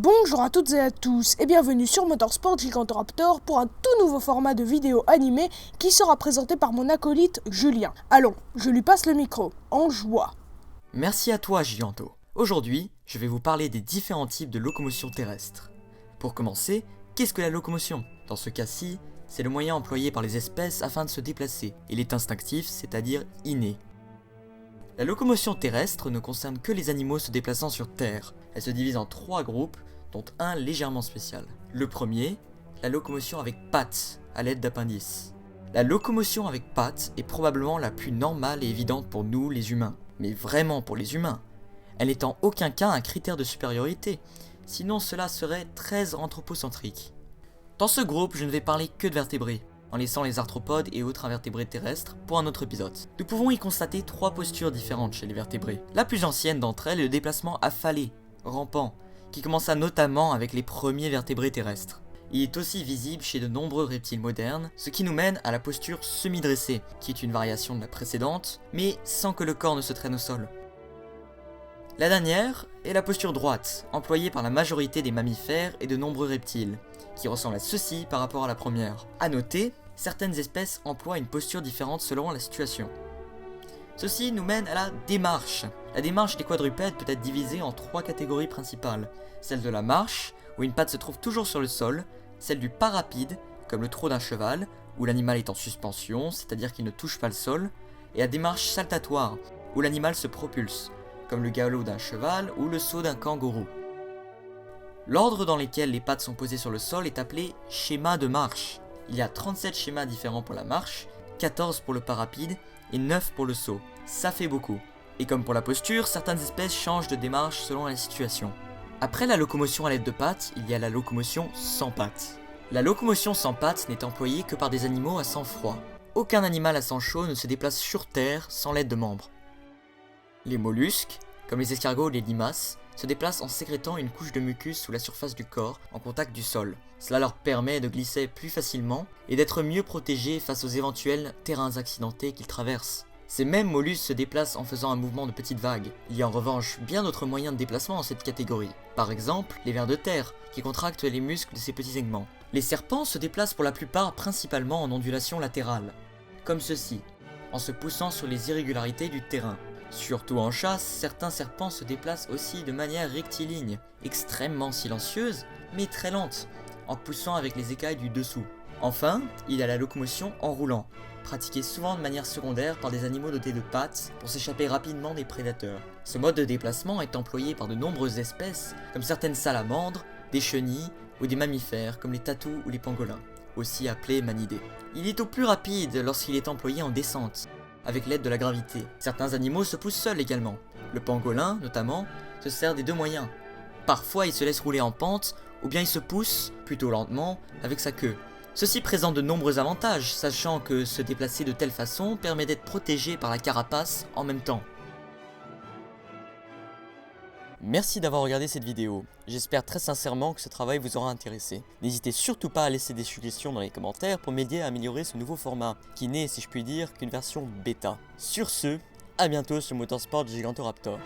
Bonjour à toutes et à tous et bienvenue sur Motorsport Gigantoraptor pour un tout nouveau format de vidéo animée qui sera présenté par mon acolyte Julien. Allons, je lui passe le micro, en joie. Merci à toi Giganto. Aujourd'hui, je vais vous parler des différents types de locomotion terrestre. Pour commencer, qu'est-ce que la locomotion? Dans ce cas-ci, c'est le moyen employé par les espèces afin de se déplacer. Il est instinctif, c'est-à-dire inné. La locomotion terrestre ne concerne que les animaux se déplaçant sur Terre. Elle se divise en 3 groupes, dont un légèrement spécial. Le premier, la locomotion avec pattes, à l'aide d'appendices. La locomotion avec pattes est probablement la plus normale et évidente pour nous les humains. Mais vraiment pour les humains. Elle n'est en aucun cas un critère de supériorité, sinon cela serait très anthropocentrique. Dans ce groupe, je ne vais parler que de vertébrés, en laissant les arthropodes et autres invertébrés terrestres pour un autre épisode. Nous pouvons y constater 3 postures différentes chez les vertébrés. La plus ancienne d'entre elles est le déplacement affalé, rampant, qui commença notamment avec les premiers vertébrés terrestres. Il est aussi visible chez de nombreux reptiles modernes, ce qui nous mène à la posture semi-dressée, qui est une variation de la précédente, mais sans que le corps ne se traîne au sol. La dernière est la posture droite, employée par la majorité des mammifères et de nombreux reptiles, qui ressemble à ceci par rapport à la première. A noter, certaines espèces emploient une posture différente selon la situation. Ceci nous mène à la démarche. La démarche des quadrupèdes peut être divisée en 3 catégories principales. Celle de la marche, où une patte se trouve toujours sur le sol, celle du pas rapide, comme le trot d'un cheval, où l'animal est en suspension, c'est-à-dire qu'il ne touche pas le sol, et la démarche saltatoire, où l'animal se propulse, comme le galop d'un cheval ou le saut d'un kangourou. L'ordre dans lequel les pattes sont posées sur le sol est appelé schéma de marche. Il y a 37 schémas différents pour la marche, 14 pour le pas rapide et 9 pour le saut. Ça fait beaucoup. Et comme pour la posture, certaines espèces changent de démarche selon la situation. Après la locomotion à l'aide de pattes, il y a la locomotion sans pattes. La locomotion sans pattes n'est employée que par des animaux à sang froid. Aucun animal à sang chaud ne se déplace sur Terre sans l'aide de membres. Les mollusques, comme les escargots ou les limaces, se déplacent en sécrétant une couche de mucus sous la surface du corps en contact du sol. Cela leur permet de glisser plus facilement et d'être mieux protégés face aux éventuels terrains accidentés qu'ils traversent. Ces mêmes mollusques se déplacent en faisant un mouvement de petites vagues. Il y a en revanche bien d'autres moyens de déplacement dans cette catégorie. Par exemple, les vers de terre, qui contractent les muscles de ces petits segments. Les serpents se déplacent pour la plupart principalement en ondulation latérale, comme ceci, en se poussant sur les irrégularités du terrain. Surtout en chasse, certains serpents se déplacent aussi de manière rectiligne, extrêmement silencieuse, mais très lente, en poussant avec les écailles du dessous. Enfin, il y a la locomotion en roulant, pratiquée souvent de manière secondaire par des animaux dotés de pattes pour s'échapper rapidement des prédateurs. Ce mode de déplacement est employé par de nombreuses espèces, comme certaines salamandres, des chenilles ou des mammifères comme les tatous ou les pangolins, aussi appelés manidés. Il est au plus rapide lorsqu'il est employé en descente, avec l'aide de la gravité. Certains animaux se poussent seuls également. Le pangolin, notamment, se sert des 2 moyens. Parfois il se laisse rouler en pente, ou bien il se pousse, plutôt lentement, avec sa queue. Ceci présente de nombreux avantages, sachant que se déplacer de telle façon permet d'être protégé par la carapace en même temps. Merci d'avoir regardé cette vidéo. J'espère très sincèrement que ce travail vous aura intéressé. N'hésitez surtout pas à laisser des suggestions dans les commentaires pour m'aider à améliorer ce nouveau format, qui n'est, si je puis dire, qu'une version bêta. Sur ce, à bientôt sur Motorsport Gigantoraptor.